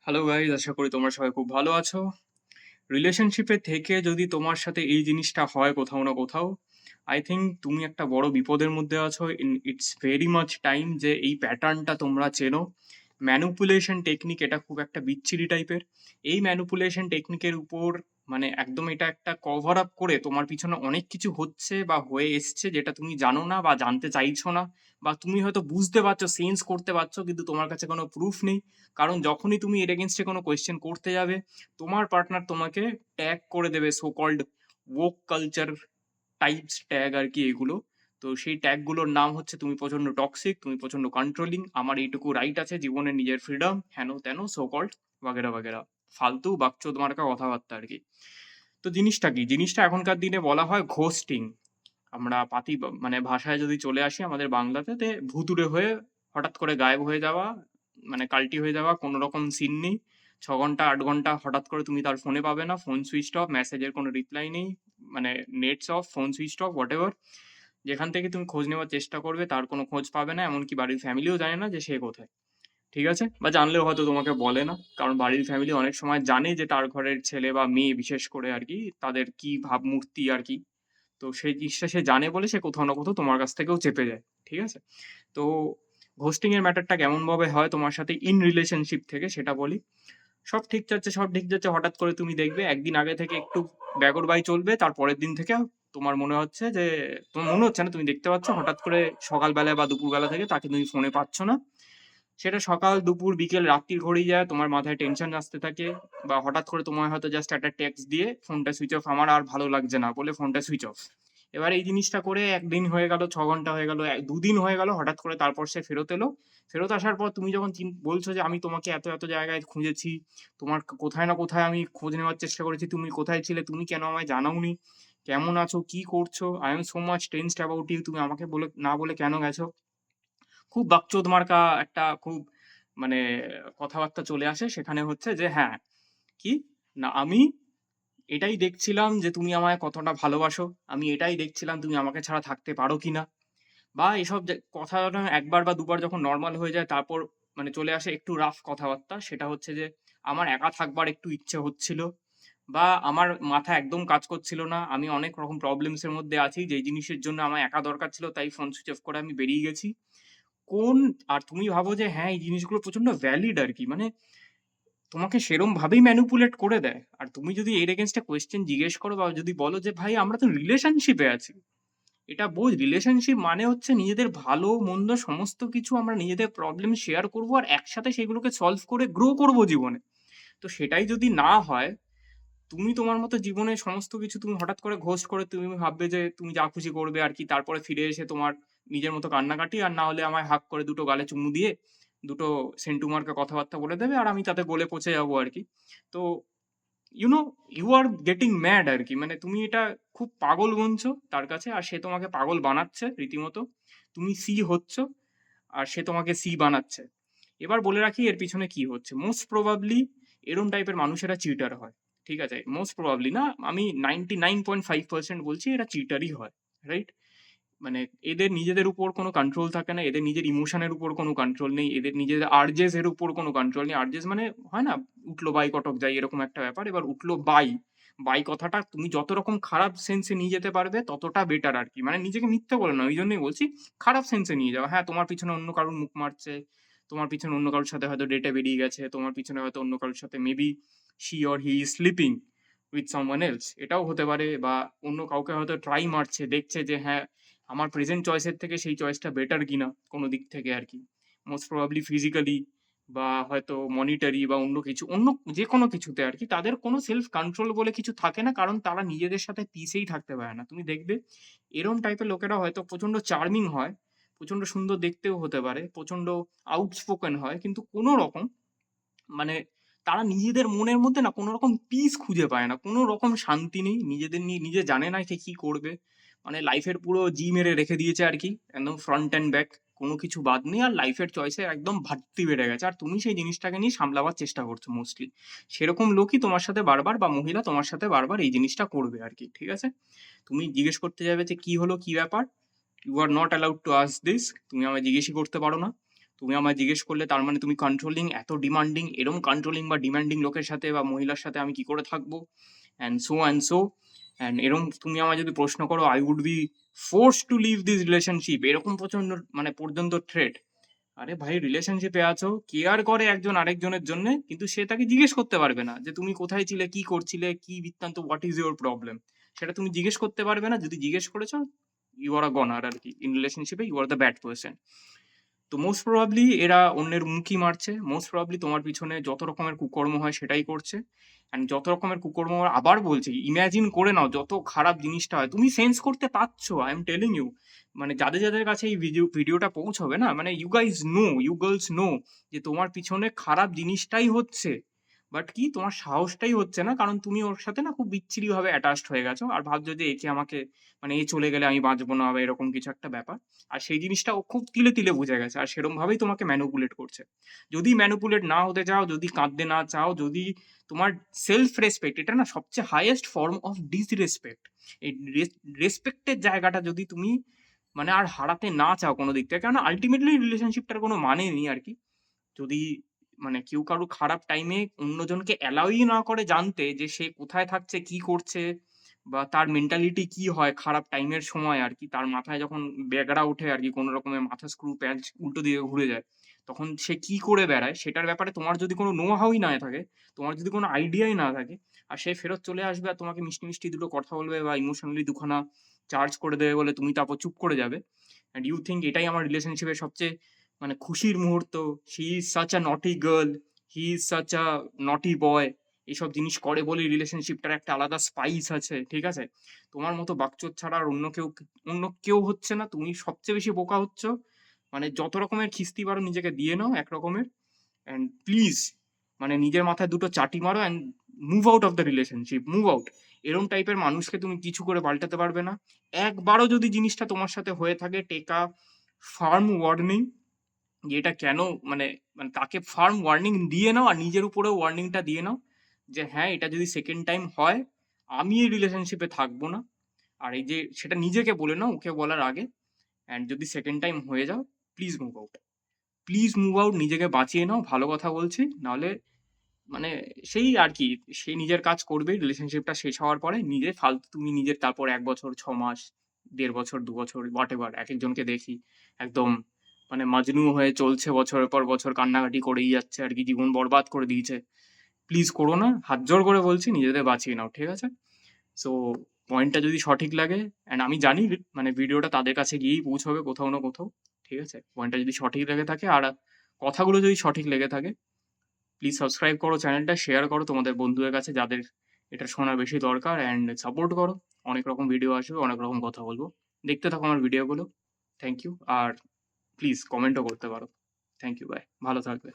Hello guys, আশা করি তোমরা সবাই খুব ভালো আছো। রিলেশনশিপে থেকে যদি তোমার সাথে এই জিনিসটা হয় কোথাও না কোথাও, আই থিঙ্ক তুমি একটা বড় বিপদের মধ্যে আছো। ইটস ভেরি মাচ টাইম যে এই প্যাটার্নটা তোমরা চেনো। ম্যানুপুলেশন টেকনিক, এটা খুব একটা বিচ্ছিরি টাইপের। এই ম্যানুপুলেশন টেকনিকের উপর মানে একদম এটা একটা কভার আপ করে তোমার পিছনে অনেক কিছু হচ্ছে বা হয়ে এসছে যেটা তুমি জানো না বা জানতে চাইছো না, বা তুমি হয়তো বুঝতে পারছো, সেন্স করতে পারছো, কিন্তু তোমার কাছে কোনো প্রুফ নেই। কারণ যখনই তুমি এর এগেনস্টে কোনো কোয়েশ্চেন করতে যাবে, তোমার পার্টনার তোমাকে ট্যাগ করে দেবে, so called woke culture types tag আর কি এগুলো। তো সেই ট্যাগগুলোর নাম হচ্ছে তুমি প্রচন্ড টক্সিক, তুমি প্রচন্ড কন্ট্রোলিং, আমার এইটুকু রাইট আছে জীবনে নিজের ফ্রিডম, হেন তেন সো কল্ড বাগেরা বাগেরা, ফালতু বাকচোদ মার্কা কথাবার্তা আর কি। তো জিনিসটা কি, জিনিসটা এখনকার দিনে বলা হয় ঘোস্টিং। আমরা মানে ভাষায় যদি চলে আসি আমাদের বাংলাতে, ভুতুড়ে হয়ে হঠাৎ করে গায়েব হয়ে যাওয়া, মানে কাল্টি হয়ে যাওয়া, কোনো রকম সিন নেই। 6 ঘন্টা 8 ঘন্টা হঠাৎ করে তুমি তার ফোনে পাবে না, ফোন সুইচ অফ, মেসেজের কোনো রিপ্লাই নেই, মানে নেটস of, phone switch off, what ever. যেখান থেকে তুমি খোঁজ নেওয়ার চেষ্টা করবে তার কোনো খোঁজ পাবে না, এমনকি বাড়ির ফ্যামিলিও জানে না যে সে কোথায়। ঠিক আছে, বা জানলেও হয়তো তোমাকে বলে না, কারণ বাড়ির ফ্যামিলি অনেক সময় জানে যে তার ঘরের ছেলে বা মেয়ে বিশেষ করে আর কি তাদের কি ভাবমূর্তি আর কি। তো সেই জিনিসটা সে জানে বলে সে কোথাও না কোথাও তোমার কাছ থেকেও চেপে যায়। ঠিক আছে? তো ঘোস্টিং এর ম্যাটারটা কেমন ভাবে হয় তোমার সাথে ইন রিলেশনশিপ থেকে সেটা বলি। সব ঠিক যাচ্ছে, সব ঠিক যাচ্ছে, হঠাৎ করে তুমি দেখবে একদিন আগে থেকে একটু বাই চলবে, তার পরের দিন থেকে তোমার মনে হচ্ছে যে, তোমার মনে হচ্ছে না, তুমি দেখতে পাচ্ছ হঠাৎ করে সকালবেলা বা দুপুরবেলা থেকে তাকে তুমি ফোনে পাচ্ছ না। সেটা সকাল দুপুর বিকেল রাত্রির ঘড়িয়ে যায়, তোমার মাথায় টেনশন আসতে থাকে, বা হঠাৎ করে তোমার হয়তো জাস্ট একটা টেক্সট দিয়ে ফোনটা সুইচ অফ, আমার আর ভালো লাগছে না বলে ফোনটা সুইচ অফ। এবার এই জিনিসটা করে একদিন হয়ে গেল, 6 ঘন্টা হয়ে গেল, দুদিন হয়ে গেল, হঠাৎ করে তারপর সে ফেরত এলো। ফেরত আসার পর তুমি যখন বলছো যে আমি তোমাকে এত এত জায়গায় খুঁজেছি, তোমার কোথায় না কোথায় আমি খোঁজ নেওয়ার চেষ্টা করেছি, তুমি কোথায় ছিলে, তুমি কেন আমায় জানাওনি, কেমন আছো, কি করছো, I am so much tensed about you, তুমি আমাকে বলে না বলে কেন গেছো। খুব বাকচোদ মার্কা একটা খুব মানে কথাবার্তা চলে আসে সেখানে, হচ্ছে যে হ্যাঁ, কি না, আমি এটাই দেখছিলাম যে তুমি আমায় কতটা ভালোবাসো, আমি এটাই দেখছিলাম তুমি আমাকে ছাড়া থাকতে পারো কিনা। বা এসব যে কথা একবার বা দুবার যখন নর্মাল হয়ে যায়, তারপর মানে চলে আসে একটু রাফ কথাবার্তা, সেটা হচ্ছে যে আমার একা থাকবার একটু ইচ্ছে হচ্ছিল, বা আমার মাথা একদম কাজ করছিল না, আমি অনেক রকম প্রবলেমস এর মধ্যে আছি, যেই জিনিসের জন্য আমার একা দরকার ছিল, তাই ফোন সুইচ অফ করে আমি বেরিয়ে গেছি। কোন আর তুমি ভাবো যে হ্যাঁ, এই জিনিসগুলো প্রচন্ড ভ্যালিড আর কি, মানে তোমাকে সেরম ভাবেই ম্যানিপুলেট করে দেয়। আর তুমি যদি এর এগেনস্টে কোয়েশ্চেন জিজ্ঞেস করো বা যদি বলো যে ভাই আমরা তো রিলেশনশিপে আছি, এটা বোঝ, রিলেশনশিপ মানে হচ্ছে নিজেদের ভালো মন্দ সমস্ত কিছু আমরা নিজেদের প্রবলেম শেয়ার করবো আর একসাথে সেগুলোকে সলভ করে গ্রো করবো জীবনে। তো সেটাই যদি না হয়, তুমি তোমার মতো জীবনে সমস্ত কিছু তুমি হঠাৎ করে ঘোস্ট করে তুমি ভাববে যে তুমি যা খুশি করবে আর কি, তারপরে ফিরে এসে তোমার নিজের মতো কান্নাকাটি, আর না হলে আমায় হাক করে দুটো গালে চুমু দিয়ে দুটো সেন্টু মার্কা কথাবার্তা বলে দেবে আর আমি তাতে গলে পচে যাবো আর কি। তো you know, you are getting mad আর কি, মানে তুমি এটা খুব পাগল গুনছো তার কাছে, আর সে তোমাকে পাগল বানাচ্ছে রীতিমতো। তুমি সি হচ্ছ আর সে তোমাকে সি বানাচ্ছে। এবার বলে রাখি এর পিছনে কি হচ্ছে, মোস্ট প্রবাবলি এরম টাইপের মানুষেরা চিটার হয়। ঠিক আছে, মোস্ট প্রবাবলি না, আমি 99.5% বলছি এরা চিটারই হয়, রাইট? মানে এদের নিজেদের উপর কোনো কন্ট্রোল থাকে না, এদের নিজের ইমোশনের উপর কোনো কন্ট্রোল নেই, এদের নিজেদের আর্জেস এর উপর কোনো কন্ট্রোল নেই। আর্জেস মানে হয় না, উঠলো বাই কটক যাই এরকম একটা ব্যাপার। এবার উঠলো বাই, বাই কথাটা তুমি যত রকম খারাপ সেন্সে নিয়ে যেতে পারবে ততটা বেটার আর কি, মানে নিজেকে মিথ্যে বলে না, ওই জন্যই বলছি খারাপ সেন্সে নিয়ে যাওয়া। হ্যাঁ, তোমার পিছনে অন্য কারোর মুখ মারছে, তোমার পিছনে অন্য কারোর সাথে হয়তো ডেটে বেরিয়ে গেছে, তোমার পিছনে হয়তো অন্য কারোর সাথে maybe she or he is sleeping with someone else, এটাও হতে পারে। বা অন্য কাউকে হয়তো ট্রাই মারছে, দেখছে যে হ্যাঁ আমার প্রেজেন্ট চয়েসের থেকে সেই চয়েসটা বেটার কিনা কোনো দিক থেকে আর কি, মোস্ট প্রবাবলি ফিজিক্যালি বা হয়তো মনিটারি বা অন্য কিছু, অন্য যে কোনো কিছুতে আর কি। তাদের কোনো সেলফ কন্ট্রোল বলে কিছু থাকে না, কারণ তারা নিজেদের সাথে পিসেই থাকতে পারে না। তুমি দেখবে এরম টাইপের লোকেরা হয়তো প্রচন্ড চার্মিং হয়, প্রচন্ড সুন্দর দেখতেও হতে পারে, প্রচন্ড আউটস্পোকেন হয়, কিন্তু কোনো রকম মানে তারা নিজেদের মনের মধ্যে না কোনো রকম পিস খুঁজে পায় না, কোনো রকম শান্তি নেই নিজেদের নিয়ে, নিজে জানে না সে কি করবে। মানে লাইফের পুরো জি মেরে রেখে দিয়েছে আর কি, একদম ফ্রন্ট অ্যান্ড ব্যাক, কোনো কিছু বাদ নেই, আর লাইফের চয়েসে একদম ঘাটতি বেড়ে গেছে, আর তুমি সেই জিনিসটাকে নিয়ে সামলাবার চেষ্টা করছো মোস্টলি। সেরকম লোকই তোমার সাথে বারবার, বা মহিলা তোমার সাথে বারবার এই জিনিসটা করবে আর কি। ঠিক আছে, তুমি জিজ্ঞেস করতে যাবে যে কি হলো, কি ব্যাপার, you are not allowed to ask this, তুমি আমায় জিজ্ঞেসই করতে পারো না। তুমি আমায় জিজ্ঞেস করলে তার মানে তুমি কন্ট্রোলিং, এত ডিমান্ডিং, এরকম কন্ট্রোলিং বা ডিমান্ডিং লোকের সাথে বা মহিলার সাথে আমি কি করে থাকবো? অ্যান্ড সো অ্যান্ড এরকম তুমি আমায় যদি প্রশ্ন করো, I would be forced to leave this relationship, এরকম প্রচন্ড মানে পর্যন্ত থ্রেট। আরে ভাই, রিলেশনশিপে আছো, কেয়ার করে একজন আরেকজনের জন্য, কিন্তু সে তাকে জিজ্ঞেস করতে পারবে না যে তুমি কোথায় ছিলে, কি করছিলে, কি বৃত্তান্ত, হোয়াট ইজ ইউর প্রবলেম। সেটা তুমি জিজ্ঞেস করতে পারবে না। যদি জিজ্ঞেস করেছো, ইউ আর আ গনার আর কি। ইন রিলেশনশিপে you are the bad person. তো মোস্ট প্রবাবলি এরা অন্যের মুখই মারছে। মোস্ট প্রবাবলি তোমার পিছনে যত রকমের কুকর্ম হয় সেটাই করছে। অ্যান্ড যত রকমের কুকর্ম আবার বলছি, ইমাজিন করে নাও যত খারাপ জিনিসটা হয়, তুমি সেন্স করতে পারছো। আই এম টেলিং ইউ, মানে যাদের যাদের কাছে এই ভিডিওটা পৌঁছবে না, মানে you guys know, you girls know যে তোমার পিছনে খারাপ জিনিসটাই হচ্ছে। বাট কি, তোমার সাহসটাই হচ্ছে না, কারণ তুমি ওর সাথে না খুব বিচ্ছিরি ভাবে অ্যাটাচড হয়ে গেছো, আর ভাবছো যে একে আমাকে, মানে এ চলে গেলে আমি বাঁচবো না, বা এরকম কিছু একটা ব্যাপার। আর সেই জিনিসটা ও খুব তিলে তিলে বুঝে গেছে, আর সেরকম ভাবেই তোমাকে ম্যানুপুলেট করছে। যদি ম্যানুপুলেট না হতে চাও, যদি কাঁদতে না চাও, যদি তোমার সেলফ রেসপেক্ট, এটা না সবচেয়ে হাইয়েস্ট ফর্ম অফ ডিসরেসপেক্ট, এই রেসপেক্টের জায়গাটা যদি তুমি মানে আর হারাতে না চাও কোনো দিক থেকে, কেননা আলটিমেটলি রিলেশনশিপটার কোনো মানে নেই আর কি। যদি মানে কেউ কারো খারাপ টাইমে অন্যজনকে অ্যালাউই না করে জানতে যে সে কোথায় থাকছে, কি করছে, বা তার মেন্টালিটি কি হয় খারাপ টাইমের সময় আর কি, তার মাথায় যখন ব্যাগড়া ওঠে আর কি, কোনো রকমের মাথা স্ক্রু প্যাঁচ উল্টো দিকে ঘুরে যায়, তখন সে কি করে বেড়ায়, সেটার ব্যাপারে তোমার যদি কোনো নো হাউই না থাকে, তোমার যদি কোনো আইডিয়াই না থাকে, আর সে ফেরত চলে আসবে আর তোমাকে মিষ্টি মিষ্টি দুটো কথা বলবে বা ইমোশনালি দুখানা চার্জ করে দেবে বলে তুমি তারপর চুপ করে যাবে, অ্যান্ড ইউ থিঙ্ক এটাই আমার রিলেশনশিপের সবচেয়ে মানে খুশির মুহূর্ত, শি ইজ সাচ আ নটি girl, he is such a নটি বয়, এইসব জিনিস করে বলেই রিলেশনশিপটার একটা আলাদা স্পাইস আছে, ঠিক আছে? তোমার মতো বাকচোদ ছাড়া আর অন্য কেউ হচ্ছে না। তুমি সবচেয়ে বেশি বোকা হচ্ছ। মানে যত রকমের খিস্তি পারো নিজেকে দিয়ে নাও এক রকমের, অ্যান্ড প্লিজ মানে নিজের মাথায় দুটো চাটি মারো and move out of the relationship, move out. এরম টাইপের মানুষকে তুমি কিছু করে পাল্টাতে পারবে না। একবারও যদি জিনিসটা তোমার সাথে হয়ে থাকে, টেক আ ফার্ম ওয়ার্নিং, যে এটা কেন, মানে মানে তাকে ফার্ম ওয়ার্নিং দিয়ে নাও, আর নিজের উপরেও ওয়ার্নিংটা দিয়ে নাও যে হ্যাঁ, এটা যদি সেকেন্ড টাইম হয়, আমি এই রিলেশনশিপে থাকবো না। আর এই যে সেটা নিজেকে বলে নাও ওকে বলার আগে, অ্যান্ড যদি সেকেন্ড টাইম হয়ে যাও, please move out, please move out, নিজেকে বাঁচিয়ে নাও, ভালো কথা বলছি। নাহলে মানে সেই আর কি, সে নিজের কাজ করবে রিলেশনশিপটা শেষ হওয়ার পরে, নিজে ফালতু তুমি নিজের তারপর ১ বছর, ৬ মাস, ১.৫ বছর, ২ বছর, হোয়াট এভার, এক একজনকে দেখি একদম মানে মাজনু হয়ে চলছে, বছরের পর বছর কান্নাকাটি করেই যাচ্ছে আর কি, জীবন বরবাদ করে দিয়েছে। প্লিজ করো না, হাত জোড় করে বলছি, নিজেদের বাঁচিয়ে নাও, ঠিক আছে? সো পয়েন্টটা যদি সঠিক লাগে, অ্যান্ড আমি জানি মানে ভিডিওটা তাদের কাছে গিয়েই পৌঁছবে কোথাও না কোথাও, ঠিক আছে? পয়েন্টটা যদি সঠিক লেগে থাকে আর কথাগুলো যদি সঠিক লেগে থাকে, প্লিজ সাবস্ক্রাইব করো চ্যানেলটা, শেয়ার করো তোমাদের বন্ধুদের কাছে যাদের এটা শোনা বেশি দরকার, অ্যান্ড সাপোর্ট করো। অনেক রকম ভিডিও আসবে, অনেক রকম কথা বলবো। দেখতে থাকো আমার ভিডিওগুলো। Thank you. আর প্লিজ কমেন্টও করতে পারো। থ্যাংক ইউ, বাই, ভালো থাকবে।